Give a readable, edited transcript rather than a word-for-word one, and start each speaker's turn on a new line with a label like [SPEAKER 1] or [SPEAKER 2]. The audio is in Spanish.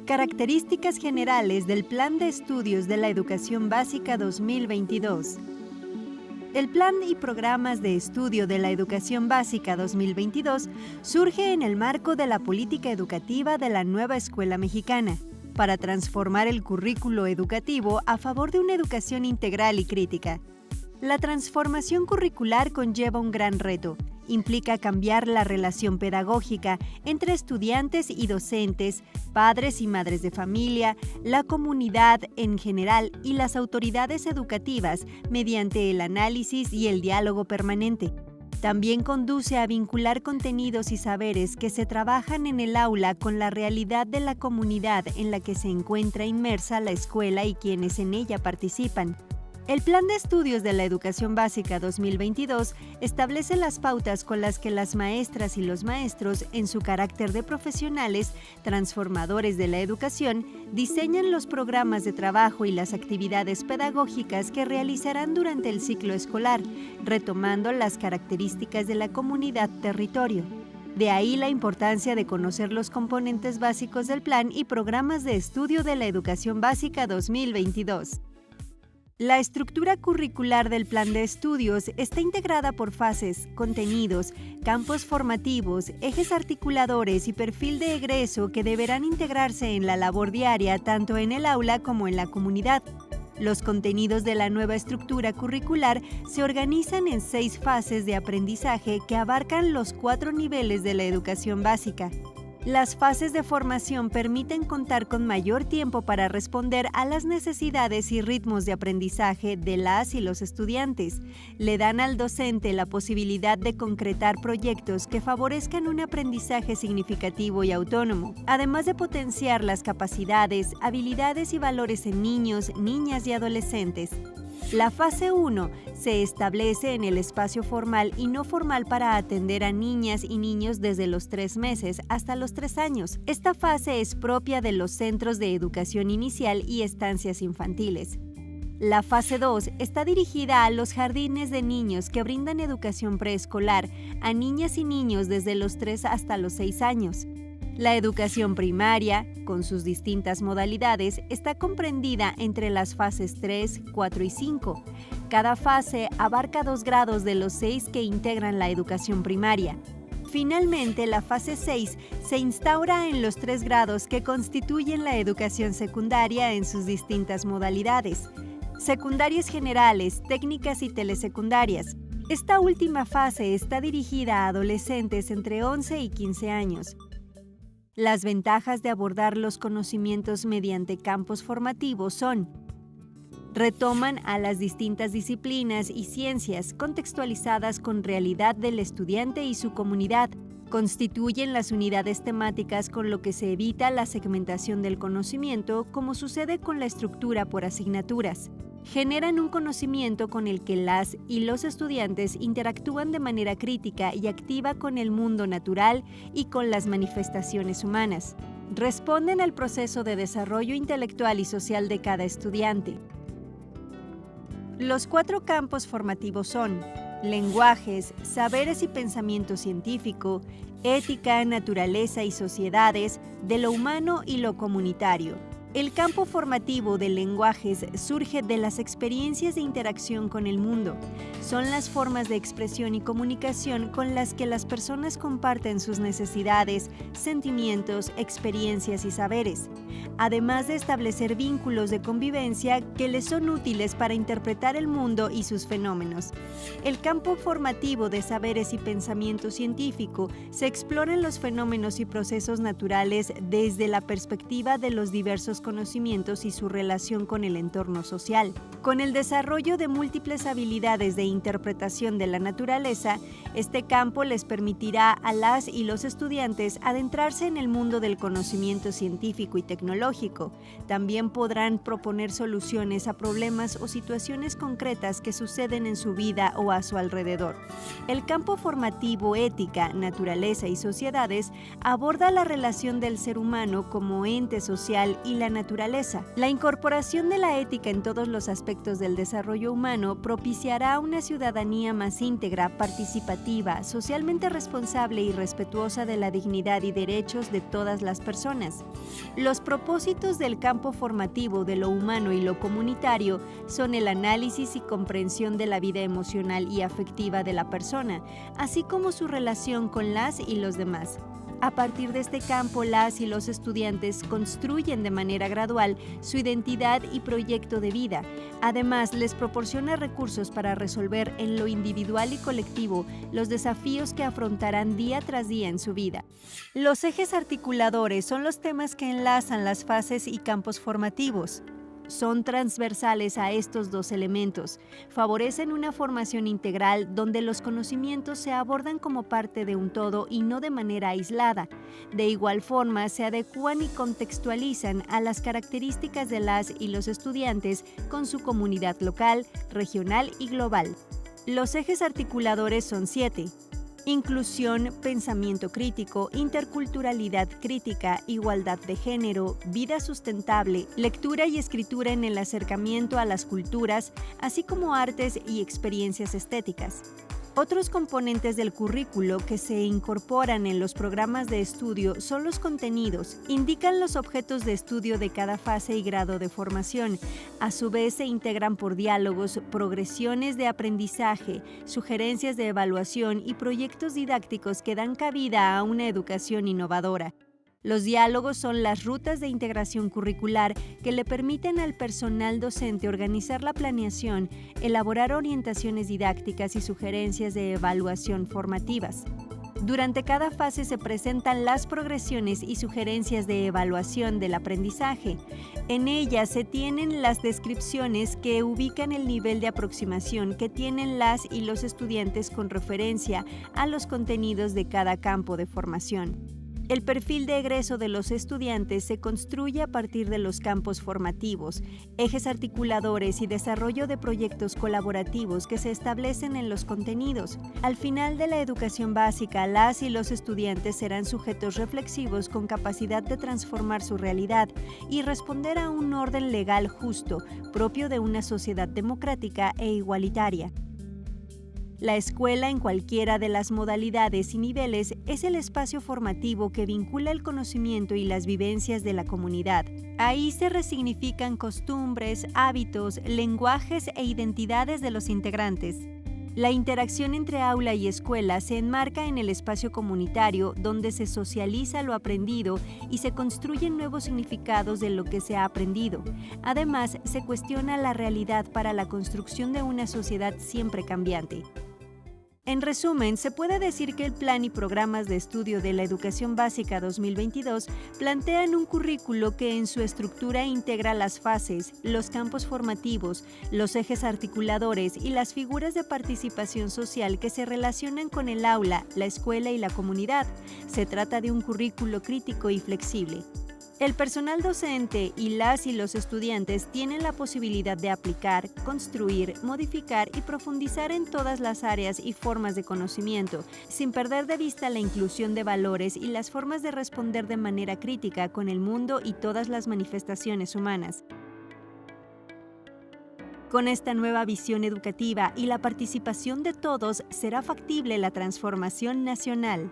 [SPEAKER 1] Características generales del Plan de Estudios de la Educación Básica 2022. El Plan y Programas de Estudio de la Educación Básica 2022 surge en el marco de la política educativa de la nueva escuela mexicana, para transformar el currículo educativo a favor de una educación integral y crítica. La transformación curricular conlleva un gran reto. Implica cambiar la relación pedagógica entre estudiantes y docentes, padres y madres de familia, la comunidad en general y las autoridades educativas mediante el análisis y el diálogo permanente. También conduce a vincular contenidos y saberes que se trabajan en el aula con la realidad de la comunidad en la que se encuentra inmersa la escuela y quienes en ella participan. El Plan de Estudios de la Educación Básica 2022 establece las pautas con las que las maestras y los maestros, en su carácter de profesionales, transformadores de la educación, diseñan los programas de trabajo y las actividades pedagógicas que realizarán durante el ciclo escolar, retomando las características de la comunidad territorio. De ahí la importancia de conocer los componentes básicos del plan y programas de estudio de la Educación Básica 2022. La estructura curricular del plan de estudios está integrada por fases, contenidos, campos formativos, ejes articuladores y perfil de egreso que deberán integrarse en la labor diaria tanto en el aula como en la comunidad. Los contenidos de la nueva estructura curricular se organizan en 6 fases de aprendizaje que abarcan los 4 niveles de la educación básica. Las fases de formación permiten contar con mayor tiempo para responder a las necesidades y ritmos de aprendizaje de las y los estudiantes. Le dan al docente la posibilidad de concretar proyectos que favorezcan un aprendizaje significativo y autónomo, además de potenciar las capacidades, habilidades y valores en niños, niñas y adolescentes. La fase 1 se establece en el espacio formal y no formal para atender a niñas y niños desde los 3 meses hasta los 3 años. Esta fase es propia de los centros de educación inicial y estancias infantiles. La fase 2 está dirigida a los jardines de niños que brindan educación preescolar a niñas y niños desde los 3 hasta los 6 años. La educación primaria, con sus distintas modalidades, está comprendida entre las fases 3, 4 y 5. Cada fase abarca 2 grados de los 6 que integran la educación primaria. Finalmente, la fase 6 se instaura en los 3 grados que constituyen la educación secundaria en sus distintas modalidades: secundarias generales, técnicas y telesecundarias. Esta última fase está dirigida a adolescentes entre 11 y 15 años. Las ventajas de abordar los conocimientos mediante campos formativos son: retoman a las distintas disciplinas y ciencias contextualizadas con realidad del estudiante y su comunidad, constituyen las unidades temáticas con lo que se evita la segmentación del conocimiento como sucede con la estructura por asignaturas. Generan un conocimiento con el que las y los estudiantes interactúan de manera crítica y activa con el mundo natural y con las manifestaciones humanas. Responden al proceso de desarrollo intelectual y social de cada estudiante. Los 4 campos formativos son: lenguajes, saberes y pensamiento científico, ética, naturaleza y sociedades, de lo humano y lo comunitario. El campo formativo de lenguajes surge de las experiencias de interacción con el mundo. Son las formas de expresión y comunicación con las que las personas comparten sus necesidades, sentimientos, experiencias y saberes, además de establecer vínculos de convivencia que les son útiles para interpretar el mundo y sus fenómenos. El campo formativo de saberes y pensamiento científico se exploran los fenómenos y procesos naturales desde la perspectiva de los diversos conocimientos y su relación con el entorno social. Con el desarrollo de múltiples habilidades de interpretación de la naturaleza, este campo les permitirá a las y los estudiantes adentrarse en el mundo del conocimiento científico y tecnológico. También podrán proponer soluciones a problemas o situaciones concretas que suceden en su vida o a su alrededor. El campo formativo ética, naturaleza y sociedades aborda la relación del ser humano como ente social y la naturaleza. La incorporación de la ética en todos los aspectos del desarrollo humano propiciará una ciudadanía más íntegra, participativa, socialmente responsable y respetuosa de la dignidad y derechos de todas las personas. Los propósitos propósitos del campo formativo de lo humano y lo comunitario son el análisis y comprensión de la vida emocional y afectiva de la persona, así como su relación con las y los demás. A partir de este campo, las y los estudiantes construyen de manera gradual su identidad y proyecto de vida. Además, les proporciona recursos para resolver en lo individual y colectivo los desafíos que afrontarán día tras día en su vida. Los ejes articuladores son los temas que enlazan las fases y campos formativos. Son transversales a estos dos elementos, favorecen una formación integral donde los conocimientos se abordan como parte de un todo y no de manera aislada. De igual forma, se adecúan y contextualizan a las características de las y los estudiantes con su comunidad local, regional y global. Los ejes articuladores son 7. Inclusión, pensamiento crítico, interculturalidad crítica, igualdad de género, vida sustentable, lectura y escritura en el acercamiento a las culturas, así como artes y experiencias estéticas. Otros componentes del currículo que se incorporan en los programas de estudio son los contenidos, indican los objetos de estudio de cada fase y grado de formación. A su vez se integran por diálogos, progresiones de aprendizaje, sugerencias de evaluación y proyectos didácticos que dan cabida a una educación innovadora. Los diálogos son las rutas de integración curricular que le permiten al personal docente organizar la planeación, elaborar orientaciones didácticas y sugerencias de evaluación formativas. Durante cada fase se presentan las progresiones y sugerencias de evaluación del aprendizaje. En ellas se tienen las descripciones que ubican el nivel de aproximación que tienen las y los estudiantes con referencia a los contenidos de cada campo de formación. El perfil de egreso de los estudiantes se construye a partir de los campos formativos, ejes articuladores y desarrollo de proyectos colaborativos que se establecen en los contenidos. Al final de la educación básica, las y los estudiantes serán sujetos reflexivos con capacidad de transformar su realidad y responder a un orden legal justo, propio de una sociedad democrática e igualitaria. La escuela, en cualquiera de las modalidades y niveles, es el espacio formativo que vincula el conocimiento y las vivencias de la comunidad. Ahí se resignifican costumbres, hábitos, lenguajes e identidades de los integrantes. La interacción entre aula y escuela se enmarca en el espacio comunitario donde se socializa lo aprendido y se construyen nuevos significados de lo que se ha aprendido. Además, se cuestiona la realidad para la construcción de una sociedad siempre cambiante. En resumen, se puede decir que el Plan y Programas de Estudio de la Educación Básica 2022 plantean un currículo que en su estructura integra las fases, los campos formativos, los ejes articuladores y las figuras de participación social que se relacionan con el aula, la escuela y la comunidad. Se trata de un currículo crítico y flexible. El personal docente y las y los estudiantes tienen la posibilidad de aplicar, construir, modificar y profundizar en todas las áreas y formas de conocimiento, sin perder de vista la inclusión de valores y las formas de responder de manera crítica con el mundo y todas las manifestaciones humanas. Con esta nueva visión educativa y la participación de todos, será factible la transformación nacional.